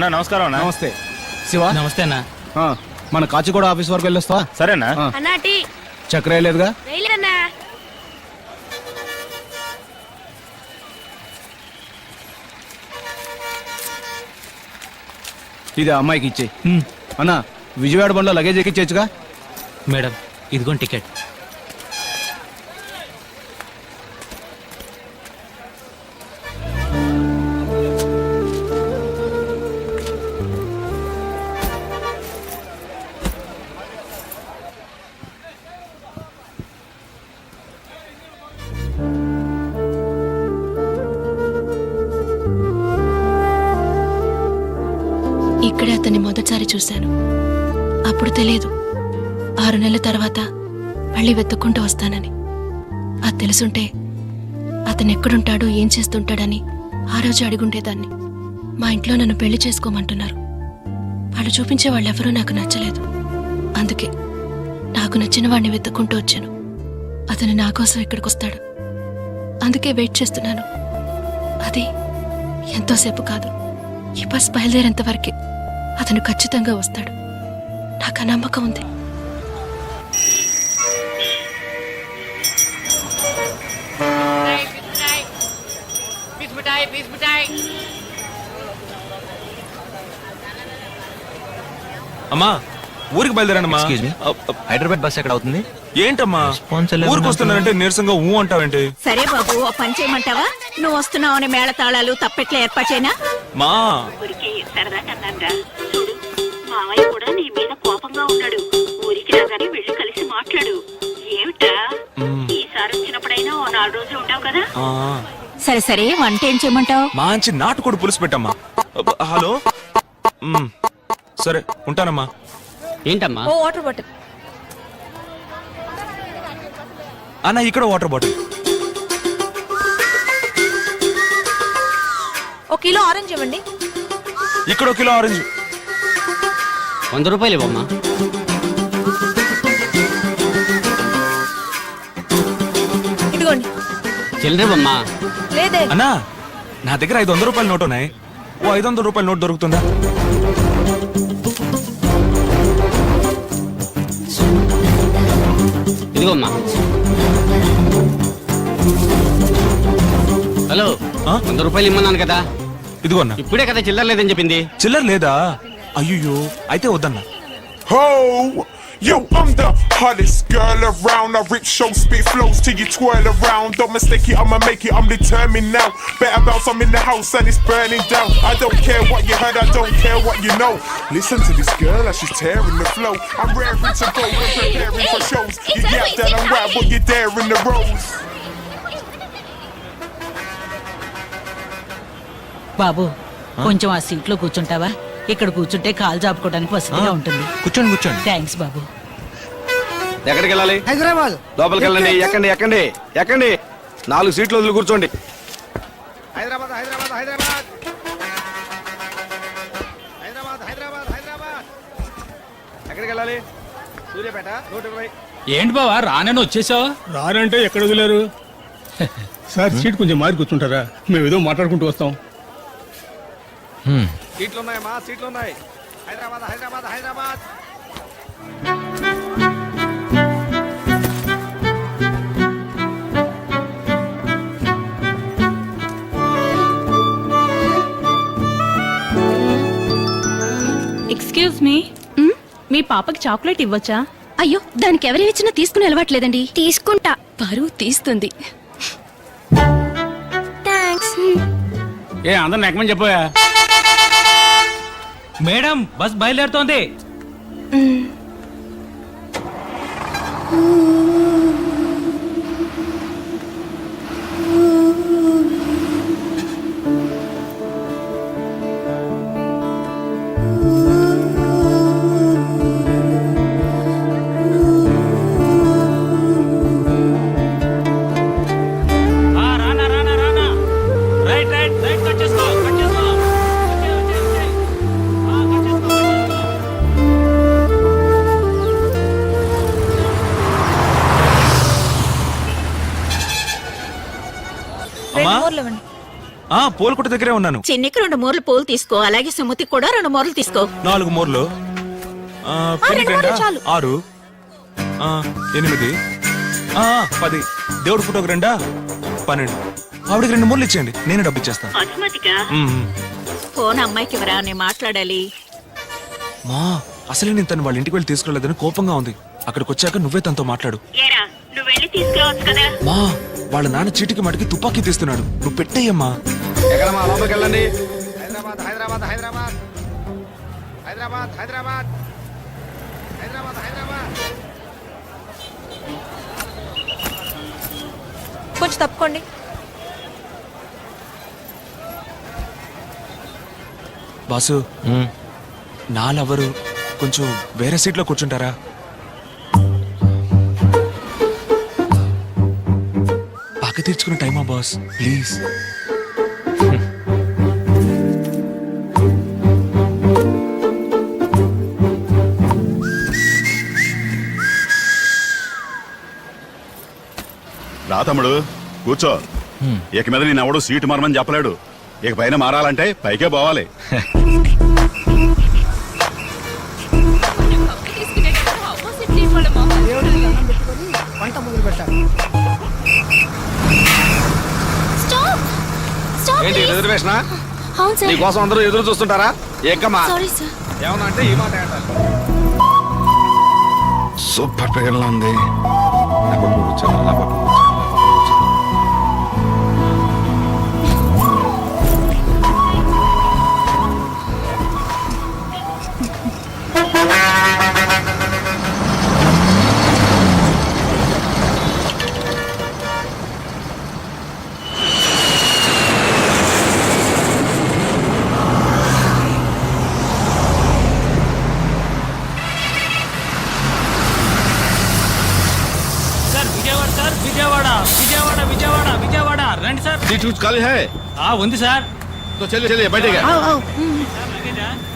అన్నా నమస్కారం అన్నా. నమస్తే శివ. నమస్తే అన్న. మన కాచిగూడ ఆఫీస్ వరకు వెళ్ళొస్తావా? సరేనా? చక్కెర వేయలేదుగా? ఇది అమ్మాయికి ఇచ్చే. అన్నా విజయవాడ బండ్లో లగేజ్ ఎక్కించచ్చుగా? మేడం ఇదిగోండి టికెట్. ఇక్కడే అతన్ని మొదటిసారి చూశాను. అప్పుడు తెలియదు 6 నెలల తర్వాత మళ్ళీ వెతుక్కుంటూ వస్తానని. అది తెలుసుంటే అతను ఎక్కడుంటాడో ఏం చేస్తుంటాడని ఆ రోజు అడిగుండేదాన్ని. మా ఇంట్లో నన్ను పెళ్లి చేసుకోమంటున్నారు. వాళ్ళు చూపించే వాళ్ళెవరూ నాకు నచ్చలేదు. అందుకే నాకు నచ్చిన వాడిని వెతుక్కుంటూ వచ్చాను. అతను నా కోసం ఇక్కడికి వస్తాడు. అందుకే వెయిట్ చేస్తున్నాను. అది ఎంతోసేపు కాదు, ఈ బస్ బయలుదేరేంత వరకే. అతను ఖచ్చితంగా వస్తాడు, నాకు ఆ నమ్మకం ఉంది. అమ్మా ఊరికి బయలుదేరానమ్మా. హైదరాబాద్ బస్ ఎక్కడ అవుతుంది? ఏంటమ్మా ఊరికి వస్తున్నానంటే నీరసంగా ఊ అంటావేంటి? సరే బాబు, ఓ పని చేయమంటావా? నువ్వు వస్తున్నావని మేళతాళాలు తప్పెట్ల ఏర్పాటైనా మా ఊరికి సరదా కన్నారా. చూడు, మావయ్య కూడా నీ మీద కోపంగా ఉన్నాడు. ఊరికి రాగానే వెళ్ళి కలిసి మాట్లాడు. ఏమిటా ఈసారి వచ్చినప్పుడైనా ఓ 4 రోజులు ఉంటావు కదా. సరే సరే, వంట ఏం చేయమంటావు? మంచి నాటుకోడి పులుసు పెట్టమ్మా. హలో సరే ఉంటానమ్మా. ఏంటమ్మా? ఓ వాటర్ బాటిల్. అన్న ఇక్కడ వాటర్ బాటిల్. 1 కిలో ఆరెంజ్ ఇవ్వండి. ఇక్కడ 1 కిలో ఆరెంజ్. 100 రూపాయలు ఇవ్వమ్మా. ఇదిగోండి. చిల్లరేవమ్మా. లేదే అన్నా నా దగ్గర 500 రూపాయల నోట్ ఉన్నాయి. ఓ 500 రూపాయల నోట్ దొరుకుతుందా? ఇదిగోమ్మా. హలో, 100 రూపాయలు ఇమ్మన్నాను కదా. ఇదిగో అన్న. ఇప్పుడే కదా చిల్లర లేదని చెప్పింది. చిల్లర లేదా? అయ్యో అయితే వద్దన్నా. Ho! Yo, I'm the hottest girl around. I rip show, spit flows till you twirl around. Don't mistake it, I'ma make it, I'm determined now. Better bounce, I'm in the house and it's burning down. I don't care what you heard, I don't care what you know. Listen to this girl as she's tearing the flow. I'm raring to go and preparing for shows. You yap that I'm right, but you're there in the rows. బాబు, కొంచెం ఆ సీట్లో కూర్చుంటావా? ఇక్కడ కూర్చుంటే కాలు చాపుకోవడానికి వసతిగా ఉంటుంది. కూర్చోండి కూర్చోండి. Thanks బాబు. ఎక్కడికి వెళ్ళాలి? హైదరాబాద్. లోపలికి వెళ్ళండి. ఎక్కండి ఎక్కండి ఎక్కండి. 4 సీట్లు వదిలి కూర్చోండి. హైదరాబాద్ హైదరాబాద్ హైదరాబాద్ హైదరాబాద్ హైదరాబాద్ హైదరాబాద్. ఎక్కడికి వెళ్ళాలి? సూర్యాపేట 120. ఏంటి బావా రానని వచ్చేసావు? రానంటే ఎక్కడ వదిలేరు సార్? సీట్ కొంచెం మారి కూర్చుంటారా? మేము ఏదో మాట్లాడుకుంటూ వస్తాం. సీట్లు ఉన్నాయమ్మా, సీట్లు ఉన్నాయి. హైదరాబాద్ హైదరాబాద్ హైదరాబాద్. ఎక్స్క్యూజ్ మీ, మీ పాపకి చాక్లెట్ ఇవ్వచ్చా? అయ్యో, దానికి ఎవరు ఇచ్చినా తీసుకుని అలవాట్లేదండి. తీసుకుంటా. పరువు తీస్తుంది. థ్యాంక్స్. ఏ అందరిని ఎక్కమని చెప్పోయా? Madam bus బయలుదేరుతోంది. పోల్కొట్టు దగ్గరే ఉన్నాను. చిన్నికి 2 మూరలు పూలు తీసుకో, అలాగే సుమతికి కూడా 2 మూరలు తీసుకో. 4 మూరలు, పెళ్లికి 2 రెండా? మూరలు చాలు. 6, 8, 10. దేవుడి ఫోటోకి 2, 12. ఆవిడకి 2 మూరలు ఇచ్చేయండి, నేను డబ్బు ఇచ్చేస్తాను. బసుమతిగా మ్మ్. ఫోన్ అమ్మాయికి ఇవ్వరా, నేను మాట్లాడాలి. మా అసలే నేను తను వాళ్ళ ఇంటికి వెళ్ళి తీసుకెళ్ళలేదని కోపంగా ఉంది. అక్కడికి వచ్చాక నువ్వే తనతో మాట్లాడు. ఏరా, నువ్వు వెళ్ళి తీసుకురావచ్చు కదా. మా వాళ్ళ నాన్న చీటికి మటుకి తుపాకీ తీస్తున్నాడు, నువ్వు పెట్టేయమ్మా. ఎక్కడమ్మా లోపలికి వెళ్ళండి. హైదరాబాద్ హైదరాబాద్ హైదరాబాద్ హైదరాబాద్ హైదరాబాద్ హైదరాబాద్ హైదరాబాద్. కొంచెం తప్పుకోండి. బాసు, నా లవరు కొంచెం వేరే సీట్లో కూర్చుంటారా? పక్క తీర్చుకునే టైమా బాస్, ప్లీజ్. రా తమ్ముడు కూర్చో. ఇక మీద నేను ఎవడు సీటు మారమని చెప్పలేడు. ఇక పైన మారాలంటే పైకే పోవాలి. ఏంటి రిజర్వేషన్? అవును సార్. నీకోసం అందరూ ఎదురు చూస్తుంటారా? ఏకమ్మా సారీ సార్. ఏమన్నా అంటే ఈ మాట అంటారు. సూపర్ ఫిగర్లా ఉంది. నా పక్కన కూర్చోండి, నా పక్కన కూర్చోండి. సార్ విజయవాడ, సార్ విజయవాడ విజయవాడ విజయవాడ విజయవాడ రండి సార్. సీట్ कुछ खाली है ఉంది సార్. तो चलिए चलिए बैठेगा.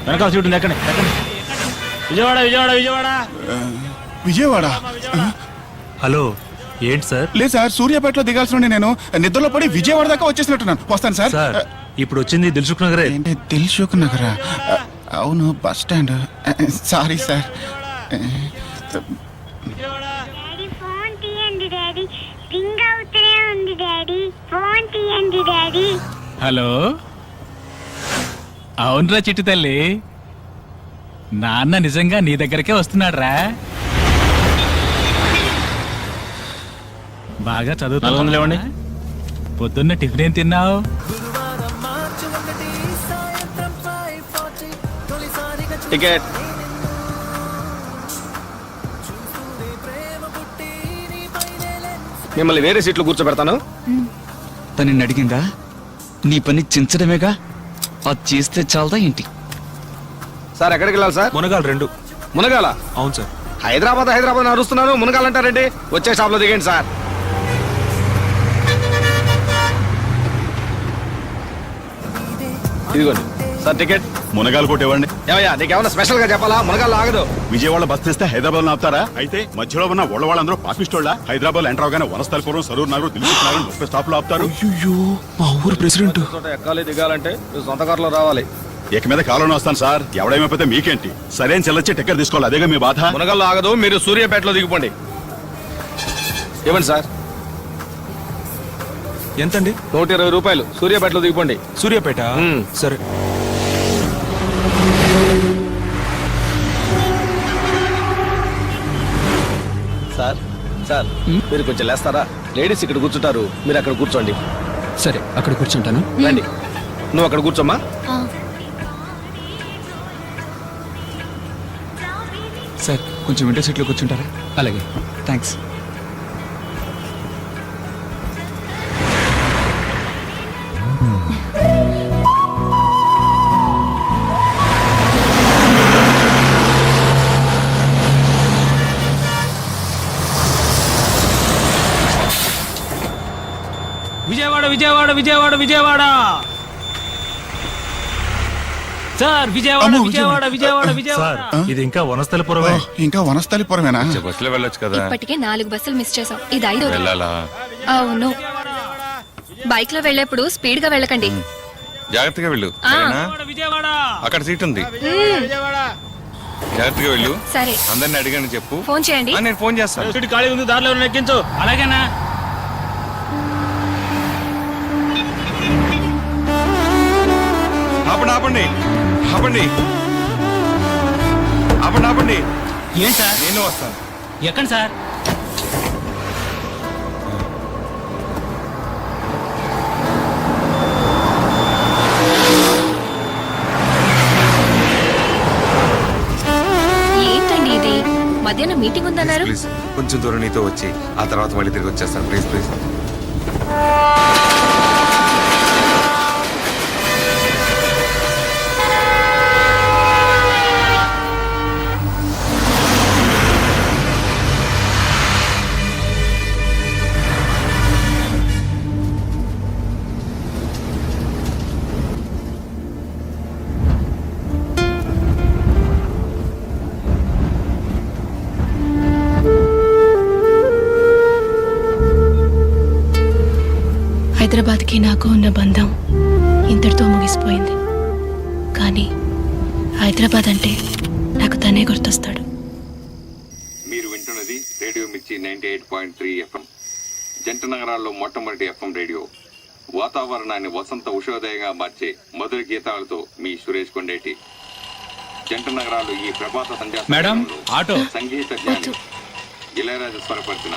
వెనకాల సీట్ ఉంది, ఎక్కండి ఎక్కండి. విజయవాడ విజయవాడ విజయవాడ విజయవాడ హలో, ఏంటి సార్? లేదు సార్, సూర్యాపేటలో దిగాల్సిన నేను నిద్రలో పడి విజయవాడ దాకా వచ్చేసినట్టున్నాను. వస్తాను సార్. ఇప్పుడు వచ్చింది దిల్సుఖ్ నగరే. ఏంటి దిల్సుఖ్ నగరా? అవును, bus stand. Sorry sir. Daddy phone తీయండి డాడీ, రింగ్ అవుతూనే ఉంది డాడీ, ఫోన్ తీయండి డాడీ. హలో, అవునరా చిట్టి తల్లి, నాన్న నిజంగా నీ దగ్గరకే వస్తున్నాడు రా. బాగా చదువుతావులేవండి. పొద్దున్న టిఫిన్ ఏం తిన్నావు? టికెట్. మిమ్మల్ని వేరే సీట్లో కూర్చోబెడతాను. తను అడిగిందా? నీ పని చించడమేగా, అది చేస్తే చాలదా ఏంటి? సార్ ఎక్కడికి వెళ్ళాలి సార్? మునగాలు 2. మునగాల? అవును సార్. హైదరాబాద్ హైదరాబాద్ అరుస్తున్నాను, మునగాలంటారండి. వచ్చే షాప్ లో దిగండి సార్. ఇదిగోండి సార్ టికెట్. మునగాలు కొట్టేవాడిని. ఏమయ్యా, నీకేమన్నా స్పెషల్ గా చెప్పాలా? మునగాల్లో ఆగదు. విజయవాడ బస్ తెస్తే హైదరాబాద్ లో ఆపుతారా? అయితే మధ్యలో ఉన్న వాళ్ళందరూ పాపిస్తోళ్ళ. హైదరాబాద్ ఎంటర్ అవగానే వనస్థలపురం, సరూర్ నగర్, దిల్సుఖ్ నగర్ 30 స్టాప్ లో ఆపుతారు. అయ్యో, మా ఊరు ప్రెసిడెంట్. చోట ఎక్కాలి దిగాలంటే నువ్వు సొంత కారులో రావాలి. ఇక మీద కాలంలో వస్తాను సార్. ఎవడేమైపోతే మీకేంటి? సరైన చెల్లొచ్చే టికెట్ తీసుకోవాలి, అదేగా మీ బాధ. మునగాల్లో ఆగదు, మీరు సూర్యాపేటలో దిగిపోండి. ఇవ్వండి సార్. ఎంతండి? 120 రూపాయలు. సూర్యాపేటలో దిగిపోండి. సూర్యాపేట? సరే. సార్ సార్, మీరు కొంచెం లేస్తారా? లేడీస్ ఇక్కడ కూర్చుంటారు, మీరు అక్కడ కూర్చోండి. సరే, అక్కడ కూర్చుంటాను. రండి, నువ్వు అక్కడ కూర్చోమ్మా. సార్, కొంచెం విండో సీట్లో కూర్చుంటారా? అలాగే, థ్యాంక్స్. విజయవాడ విజయవాడ విజయవాడ విజయవాడ సార్. విజయవాడ విజయవాడ విజయవాడ విజయవాడ. ఇది ఇంకా వనస్థలిపురమే. ఇంకా వనస్థలిపురమేనా? బస్సులో వెళ్ళొచ్చు కదా. ఇప్పటికే 4 బస్సులు మిస్ చేసాం, ఇది 5వ. వెళ్ళాలా? అవును. బైక్ లో వెళ్ళేప్పుడు స్పీడ్ గా వెళ్ళకండి. జాగ్రత్తగా వెళ్ళు సరేనా? అక్కడ సీట్ ఉంది, జాగ్రత్తగా వెళ్ళు. సరే. అందరిని అడిగాను చెప్పు. ఫోన్ చేయండి. నేను ఫోన్ చేస్తాను. ఖాళీ ఉంది, దారిలో ఎక్కించు. అలాగేనా? ఆపండి ఆపండి ఆపండి ఆపండి ఆపండి. ఏం సార్? నేను వస్తాను. ఎక్కడ సార్? ఏంటండి ఇది? మధ్యాహ్నం మీటింగ్ ఉందన్నారు. ప్లీజ్ కొంచెం దూరం నీతో వచ్చి ఆ తర్వాత మళ్ళీ తిరిగి వచ్చేస్తాను. Please please. హైదరాబాద్కి నాకు ఉన్న బంధం ఇంతటితో ముగిసిపోయింది. కానీ హైదరాబాద్ అంటే నాకు తనే గుర్తొస్తాడు. మీరు వింటున్నది రేడియో మిర్చి 98.3 FM, జంట నగరాల్లో మొట్టమొదటి FM రేడియో. వాతావరణాన్ని వసంత ఉషోదయంగా మార్చే మధుర గీతాలతో మీ సురేష్ కొండేటి. జంట నగరాలు ఈ ప్రభాత సంధ్యా సంగీత జ్ఞాని ఇళయరాజా స్వరపరిచిన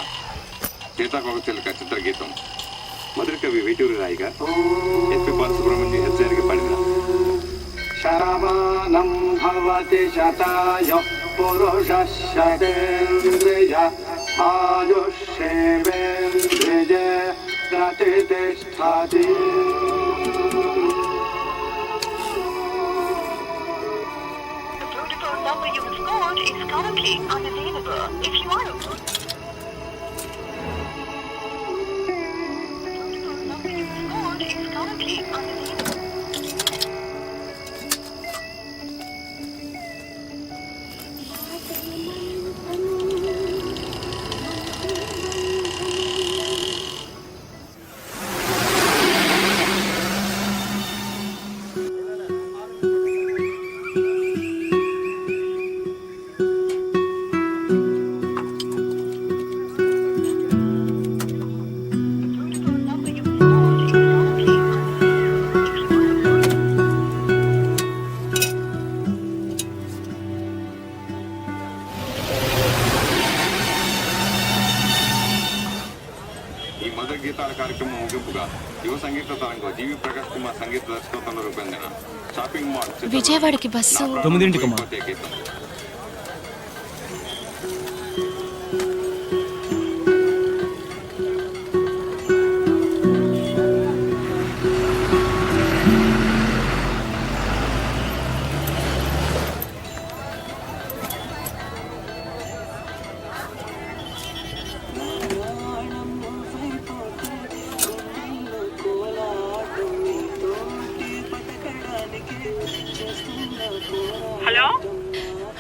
సీతాకోకచిలుక చిత్రగీతం మధుర కవి వేటూరి రాయిగా ఎస్పి బాలసుబ్రహ్మణ్యం హెచ్చరిక పడిన శరవాణం భవతి శతాయ పురుష శతేంద్రియ ఆయుష్యేవేంద్రియ ప్రతిష్ఠతి. గీతాల కార్యక్రమం ముగింపుగా యువ సంగీత తరంగం జీవి ప్రకాష్ కుమార్ సంగీత దర్శకత్వంలో రూపొందిన షాపింగ్ మాల్ విజయవాడకి బస్సు 9ంటికి. గీతం.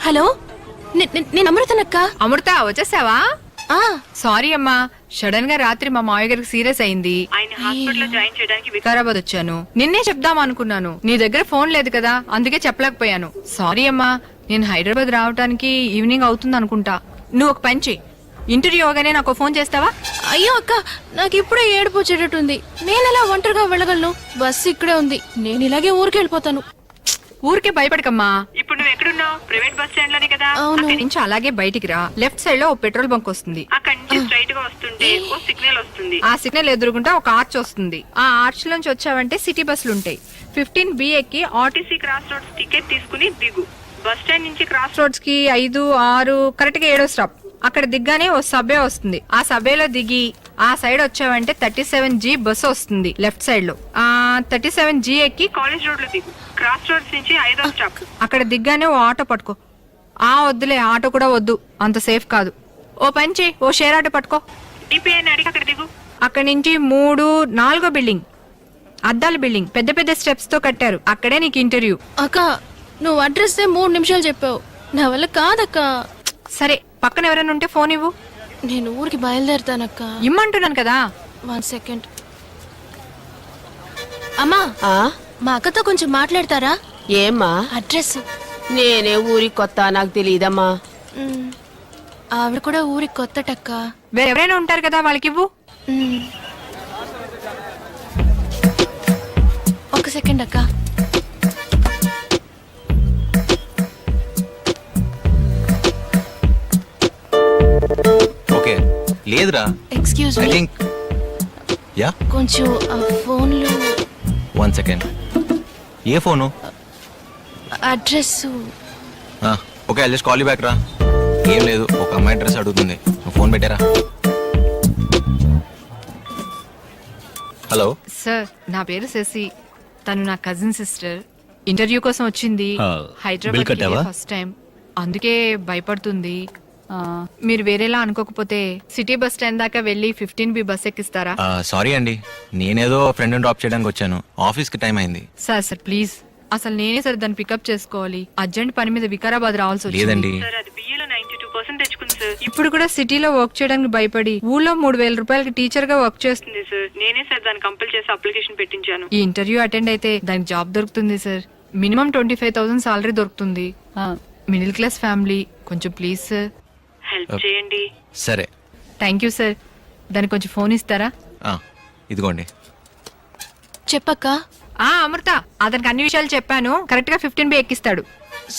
హలో, నేను అమృతనక్క. అమృత వచ్చేసావా? సారీ అమ్మా, సడన్ గా రాత్రి మా మావయ్య గారికి సీరియస్ అయింది. ఆయన హాస్పిటల్లో జాయిన్ చేయడానికి వికారాబాద్ వచ్చాను. నిన్నే చెప్దాం అనుకున్నాను, నీ దగ్గర ఫోన్ లేదు కదా, అందుకే చెప్పలేకపోయాను. సారీ అమ్మా. నేను హైదరాబాద్ రావడానికి ఈవినింగ్ అవుతుంది అనుకుంటా. నువ్వు ఒక పని చెయ్యి, ఇంటర్వ్యూ అవగానే నాకు ఫోన్ చేస్తావా? అయ్యో అక్క, నాకు ఇప్పుడే ఏడుపు వచ్చేటట్టుంది. నేను ఎలా ఒంటరిగా వెళ్ళగలను? బస్సు ఇక్కడే ఉంది, నేను ఇలాగే ఊరికి వెళ్ళిపోతాను. ఊరికే భయపడకమ్మా. ఇప్పుడు నువ్వు ఎక్కడున్నావు? ప్రైవేట్ బస్ స్టాండ్ లోనే కదా. అక్కడి నుంచి అలాగే బయటికి రా, లెఫ్ట్ సైడ్ లో ఓ పెట్రోల్ బంక్ వస్తుంది. అక్కడి నుంచి స్ట్రైట్ గా వస్తుంటే ఓ సిగ్నల్ వస్తుంది. ఆ సిగ్నల్ ఎదురుగుంటా ఒక ఆర్చ్ వస్తుంది. ఆ ఆర్చ్ లోంచి వచ్చావంటే సిటీ బస్సులు ఉంటాయి. 15B ఎక్కి ఆర్టీసీ క్రాస్ రోడ్స్ టికెట్ తీసుకుని దిగు. బస్ స్టాండ్ నుంచి క్రాస్ రోడ్స్ కి 5, 6 కరెక్ట్ గా 7వ స్టాప్. అక్కడ దిగ్గానే ఓ సబ్వే వస్తుంది. ఆ సబ్వేలో దిగి ఆ సైడ్ వచ్చావంటే 37G బస్సు వస్తుంది లెఫ్ట్ సైడ్ లో. 37G ఎక్కి కాలేజ్ రోడ్ లో దిగు. క్రాస్ రోడ్స్ నుంచి 5వ స్టాప్. అక్కడ దిగ్గానే ఓ ఆటో పట్టుకో. వద్దులే, ఆటో కూడా వద్దు, అంత సేఫ్ కాదు. ఓ పని చేయి, ఓ షేర్ ఆటో పట్టుకో. డిపిఐ అడిగి అక్కడ దిగు. అక్కడి నుంచి 3, 4వ బిల్డింగ్, అద్దాల బిల్డింగ్, పెద్ద పెద్ద స్టెప్స్ తో కట్టారు. అక్కడే నీకు ఇంటర్వ్యూ. అక్క, నువ్వు అడ్రస్ 3 నిమిషాలు చెప్పావు, నా వల్ల కాదక్క. సరే, పక్కన ఎవరైనా ఉంటే ఫోన్ ఇవ్వు. నేను ఊరికి బయలుదేరుతానక్క. ఇమ్మంటున్నాను కదా. 1 సెకండ్. అమ్మా ఆ మా అక్కతో కొంచెం మాట్లాడతారా? ఏమ్మా? అడ్రస్. నేనే ఊరికి కొత్త, నాకు తెలియదమ్మా. ఆవిడ కూడా ఊరికి కొత్తటక్క. వేరెవరైనా ఉంటారు కదా, వాళ్ళకి ఇవ్వు. ఒక సెకండ్ అక్క. ఓకే లేదురా. Excuse I me, think yeah కొంచెం ఆ ఫోన్లో 1 second. A phone? Address. Okay I just call you back రా. ఏం లేదు, ఒక అమ్మాయి అడ్రస్ అడుగుతుంది, నువ్వు ఫోన్ పెట్టారా? హలో సార్, నా పేరు శశి. తను నా కజిన్ సిస్టర్. ఇంటర్వ్యూ కోసం వచ్చింది. హైదరాబాద్ ఫస్ట్ టైం, అందుకే భయపడుతుంది. మీరు వేరేలా అనుకోకపోతే సిటీ బస్ స్టాండ్ దాకా వెళ్ళి 15B బస్ ఎక్కిస్తారా? సారీ అండి, నేనేదో ఫ్రెండ్ డ్రాప్ చేయడానికి వచ్చాను, ఆఫీస్కి టైం అయింది. సార్ ప్లీజ్, అసలు నేనే సార్ దాన్ని పికప్ చేసుకోవాలి. అర్జెంట్ పని మీద వికారాబాద్ రావాల్సి వచ్చింది. లేదండి. సార్, అది బిఏలో 92% తెచ్చుకుంది సార్. ఇప్పుడు కూడా సిటీలో వర్క్ చేయడానికి భయపడి ఊళ్ళో 3000 రూపాయలకి టీచర్ గా వర్క్ చేస్తుంది సార్. నేనే సార్ దాన్ని కంపల్ చేసి అప్లికేషన్ పెట్టించాను. ఈ ఇంటర్వ్యూ అటెండ్ అయితే దానికి జాబ్ దొరుకుతుంది సార్. మినిమం 25,000 సాలరీ దొరుకుతుంది. మిడిల్ క్లాస్ ఫ్యామిలీ, కొంచెం ప్లీజ్ సార్ హెల్ప్ చేయండి. సరే థ్యాంక్ యూ సార్. దానికి కొంచెం ఫోన్ ఇస్తారా? ఇదిగోండి. చెప్పక్క. అమృత, అతనికి అన్ని విషయాలు చెప్పాను, కరెక్ట్ గా 15B ఎక్కిస్తాడు.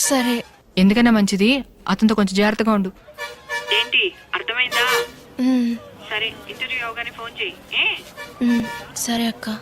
సరే. ఎందుకన్నా మంచిది, అతనితో కొంచెం జాగ్రత్తగా ఉండు. ఏంటి, అర్థమైందా? సరే, ఇంటర్వ్యూ అవగానే ఫోన్ చేయి. సరే అక్క.